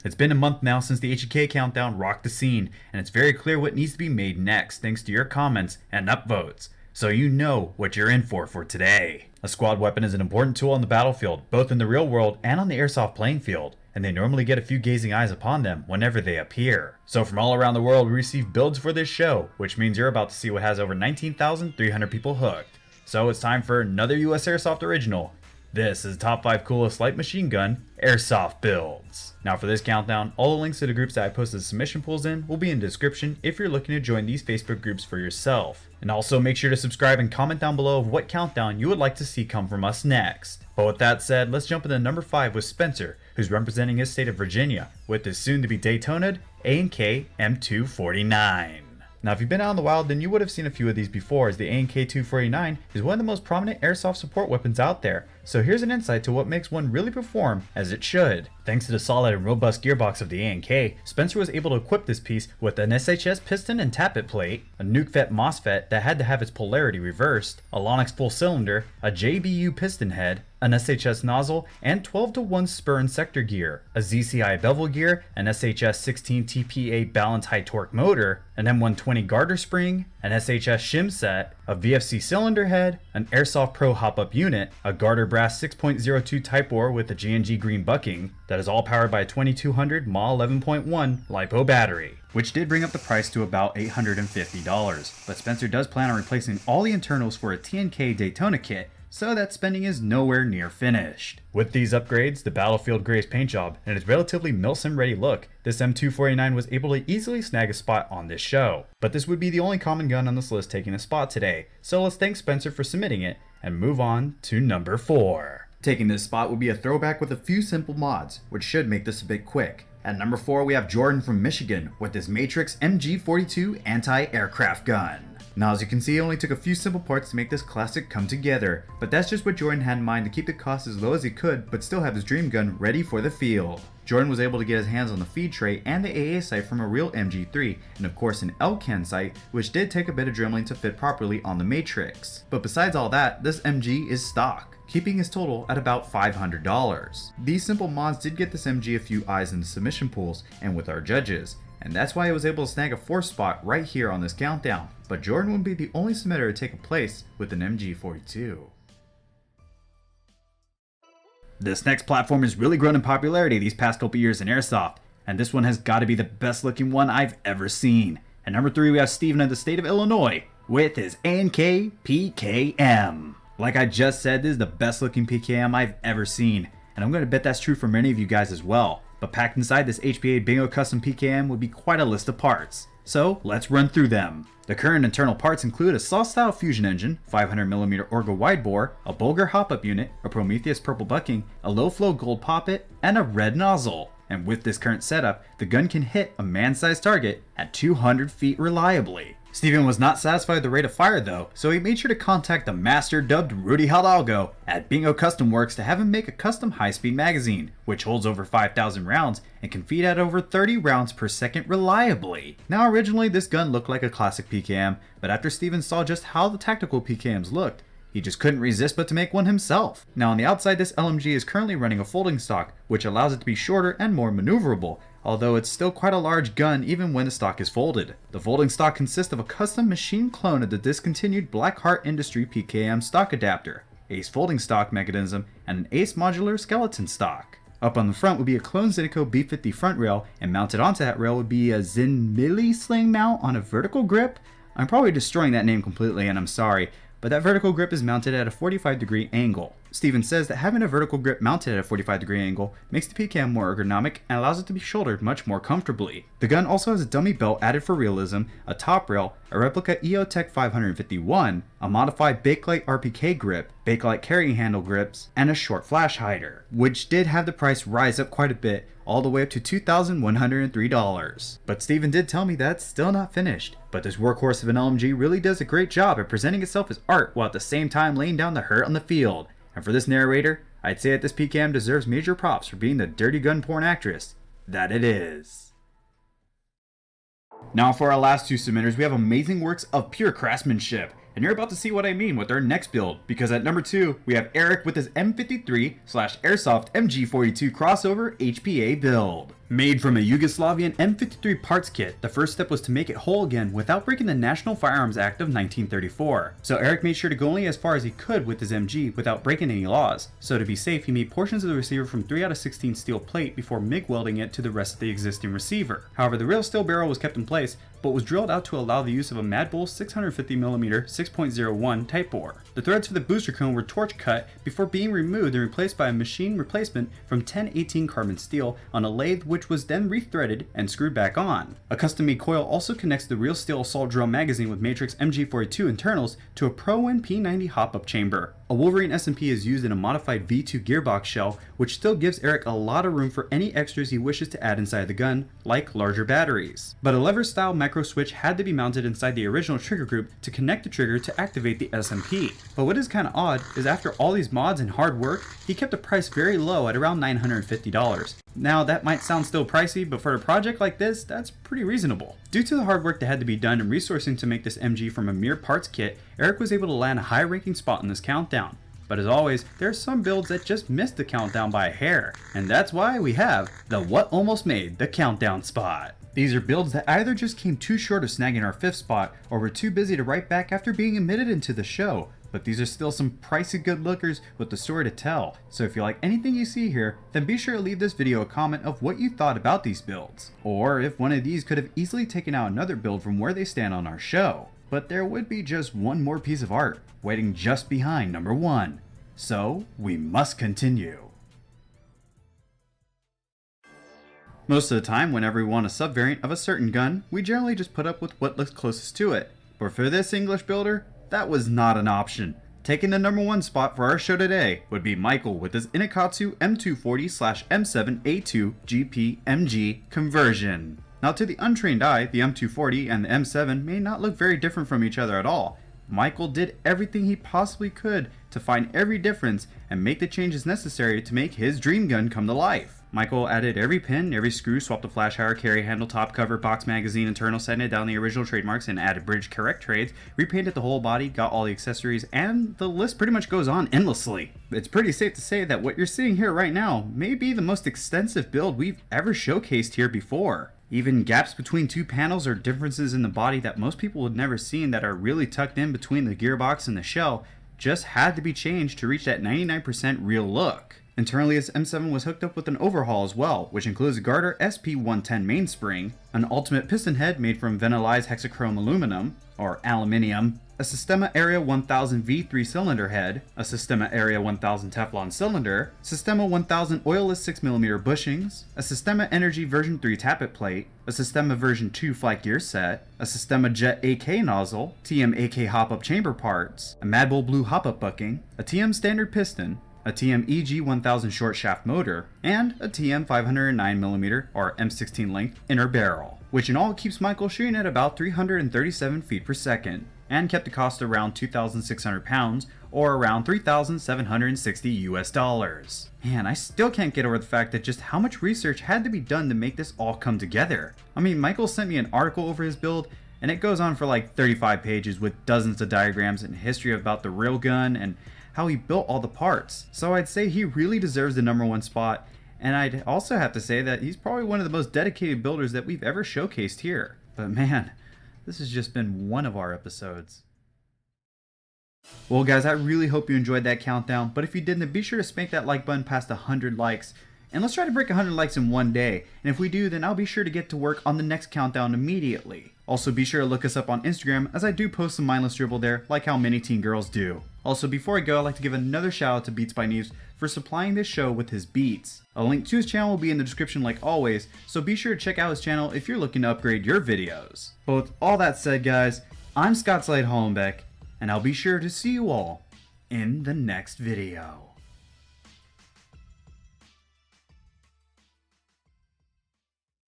It's been a month now since the HEK countdown rocked the scene, and it's very clear what needs to be made next thanks to your comments and upvotes. So you know what you're in for today. A squad weapon is an important tool on the battlefield, both in the real world and on the airsoft playing field, and they normally get a few gazing eyes upon them whenever they appear. So from all around the world we receive builds for this show, which means you're about to see what has over 19,300 people hooked. So it's time for another USAirsoft original. This is the top 5 coolest light machine gun Airsoft builds. Now for this countdown, all the links to the groups that I posted submission pools in will be in the description if you're looking to join these Facebook groups for yourself. And also make sure to subscribe and comment down below of what countdown you would like to see come from us next. But with that said, let's jump into number 5 with Spencer, who's representing his state of Virginia with his soon to be Daytona'd A&K M249. Now if you've been out in the wild, then you would have seen a few of these before, as the A&K 249 is one of the most prominent airsoft support weapons out there. So here's an insight to what makes one really perform as it should. Thanks to the solid and robust gearbox of the A&K, Spencer was able to equip this piece with an SHS piston and tappet plate, a NukeFET MOSFET that had to have its polarity reversed, a Lonix full cylinder, a JBU piston head, an SHS nozzle, and 12-to-1 spur and sector gear, a ZCI bevel gear, an SHS 16 TPA balanced high torque motor, an M120 garter spring, an SHS shim set, a VFC cylinder head, an Airsoft Pro hop-up unit, a garter brass 6.02 type bore with a GNG green bucking that is all powered by a 2200 mAh 11.1 LiPo battery, which did bring up the price to about $850. But Spencer does plan on replacing all the internals for a TNK Daytona kit, so that spending is nowhere near finished. With these upgrades, the Battlefield Grace paint job, and its relatively milsim ready look, this M249 was able to easily snag a spot on this show. But this would be the only common gun on this list taking a spot today, so let's thank Spencer for submitting it and move on to number 4. Taking this spot would be a throwback with a few simple mods, which should make this a bit quick. At number 4 we have Jordan from Michigan with his Matrix MG42 anti-aircraft gun. Now as you can see, it only took a few simple parts to make this classic come together, but that's just what Jordan had in mind to keep the cost as low as he could but still have his dream gun ready for the field. Jordan was able to get his hands on the feed tray and the AA sight from a real MG3, and of course an LCAN sight, which did take a bit of dremeling to fit properly on the Matrix. But besides all that, this MG is stock, keeping his total at about $500. These simple mods did get this MG a few eyes in the submission pools and with our judges, and that's why he was able to snag a 4th spot right here on this countdown. But Jordan would be the only submitter to take a place with an MG42. This next platform has really grown in popularity these past couple years in Airsoft, and this one has got to be the best looking one I've ever seen. At number 3 we have Steven of the state of Illinois with his A&K PKM. Like I just said, this is the best looking PKM I've ever seen, and I'm going to bet that's true for many of you guys as well. But packed inside this HPA Bingo Custom PKM would be quite a list of parts. So let's run through them. The current internal parts include a saw-style fusion engine, 500mm Orga wide bore, a Bulgar hop-up unit, a Prometheus purple bucking, a low-flow gold poppet, and a red nozzle. And with this current setup, the gun can hit a man-sized target at 200 feet reliably. Steven was not satisfied with the rate of fire though, so he made sure to contact the master dubbed Rudy Hidalgo at Bingo Custom Works to have him make a custom high-speed magazine, which holds over 5,000 rounds and can feed at over 30 rounds per second reliably. Now originally this gun looked like a classic PKM, but after Steven saw just how the tactical PKMs looked, he just couldn't resist but to make one himself. Now on the outside, this LMG is currently running a folding stock, which allows it to be shorter and more maneuverable, although it's still quite a large gun even when the stock is folded. The folding stock consists of a custom machine clone of the discontinued Blackheart Industry PKM stock adapter, Ace folding stock mechanism, and an Ace modular skeleton stock. Up on the front would be a clone Zydeco B50 front rail, and mounted onto that rail would be a Zin Milli sling mount on a vertical grip. I'm probably destroying that name completely and I'm sorry, but that vertical grip is mounted at a 45-degree angle. Steven says that having a vertical grip mounted at a 45-degree angle makes the PKM more ergonomic and allows it to be shouldered much more comfortably. The gun also has a dummy belt added for realism, a top rail, a replica EOTech 551, a modified Bakelite RPK grip, Bakelite carrying handle grips, and a short flash hider, which did have the price rise up quite a bit, all the way up to $2,103. But Steven did tell me that's still not finished. But this workhorse of an LMG really does a great job at presenting itself as art while at the same time laying down the hurt on the field. And for this narrator, I'd say that this PKM deserves major props for being the dirty gun porn actress that it is. Now for our last 2 submitters, we have amazing works of pure craftsmanship. And you're about to see what I mean with our next build, because at number 2, we have Erich with his M53/Airsoft MG42 crossover HPA build. Made from a Yugoslavian M53 parts kit, the first step was to make it whole again without breaking the National Firearms Act of 1934. So Erich made sure to go only as far as he could with his MG without breaking any laws. So to be safe, he made portions of the receiver from 3 out of 16 steel plate before MIG welding it to the rest of the existing receiver. However, the real steel barrel was kept in place, but was drilled out to allow the use of a Mad Bull 650mm 6.01 type bore. The threads for the booster cone were torch cut before being removed and replaced by a machine replacement from 1018 carbon steel on a lathe, which was then rethreaded and screwed back on. A custom-made coil also connects the real steel assault drum magazine with Matrix MG42 internals to a Pro-Win P90 hop-up chamber. A Wolverine S&P is used in a modified V2 gearbox shell, which still gives Erich a lot of room for any extras he wishes to add inside the gun, like larger batteries. But a lever-style macro switch had to be mounted inside the original trigger group to connect the trigger to activate the S&P. But what is kind of odd is after all these mods and hard work, he kept the price very low at around $950. Now that might sound still pricey, but for a project like this, that's pretty reasonable. Due to the hard work that had to be done and resourcing to make this MG from a mere parts kit, Erich was able to land a high-ranking spot in this countdown. But as always, there are some builds that just missed the countdown by a hair, and that's why we have the what almost made the countdown spot. These are builds that either just came too short of snagging our 5th spot, or were too busy to write back after being admitted into the show. But these are still some pricey good lookers with the story to tell. So if you like anything you see here, then be sure to leave this video a comment of what you thought about these builds. Or if one of these could have easily taken out another build from where they stand on our show. But there would be just one more piece of art waiting just behind number 1. So we must continue. Most of the time, whenever we want a subvariant of a certain gun, we generally just put up with what looks closest to it. But for this English builder, that was not an option. Taking the number 1 spot for our show today would be Michael with his Inokatsu M240/M7A2 GP MG conversion. Now to the untrained eye, the M240 and the M7 may not look very different from each other at all. Michael did everything he possibly could to find every difference and make the changes necessary to make his dream gun come to life. Michael added every pin, every screw, swapped the flash hire, carry handle, top cover, box magazine, internal, sanded down the original trademarks, and added bridge correct trades, repainted the whole body, got all the accessories, and the list pretty much goes on endlessly. It's pretty safe to say that what you're seeing here right now may be the most extensive build we've ever showcased here before. Even gaps between 2 panels or differences in the body that most people would never seen that are really tucked in between the gearbox and the shell just had to be changed to reach that 99% real look. Internally, this M7 was hooked up with an overhaul as well, which includes a Garter SP110 mainspring, an ultimate piston head made from vinylized hexachrome aluminum, or aluminium, a Sistema Area 1000 V3 cylinder head, a Sistema Area 1000 Teflon cylinder, Sistema 1000 oilless 6mm bushings, a Sistema Energy version 3 tappet plate, a Sistema version 2 flight gear set, a Sistema Jet AK nozzle, TM AK hop-up chamber parts, a Mad Bull Blue hop-up bucking, a TM standard piston, a TM EG1000 short shaft motor, and a TM 509mm or M16 length inner barrel, which in all keeps Michael shooting at about 337 feet per second, and kept the cost around 2,600 pounds or around $3,760 US. Man, I still can't get over the fact that just how much research had to be done to make this all come together. I mean, Michael sent me an article over his build, and it goes on for like 35 pages with dozens of diagrams and history about the real gun and how he built all the parts. So I'd say he really deserves the number 1 spot, and I'd also have to say that he's probably one of the most dedicated builders that we've ever showcased here. But man, this has just been one of our episodes. Well guys, I really hope you enjoyed that countdown, but if you didn't, then be sure to spank that like button past 100 likes. And let's try to break 100 likes in one day, and if we do, then I'll be sure to get to work on the next countdown immediately. Also be sure to look us up on Instagram, as I do post some mindless dribble there, like how many teen girls do. Also, before I go, I'd like to give another shout out to Beats by Neves for supplying this show with his beats. A link to his channel will be in the description like always, so be sure to check out his channel if you're looking to upgrade your videos. But with all that said guys, I'm Scott Slade Hollenbeck, and I'll be sure to see you all in the next video.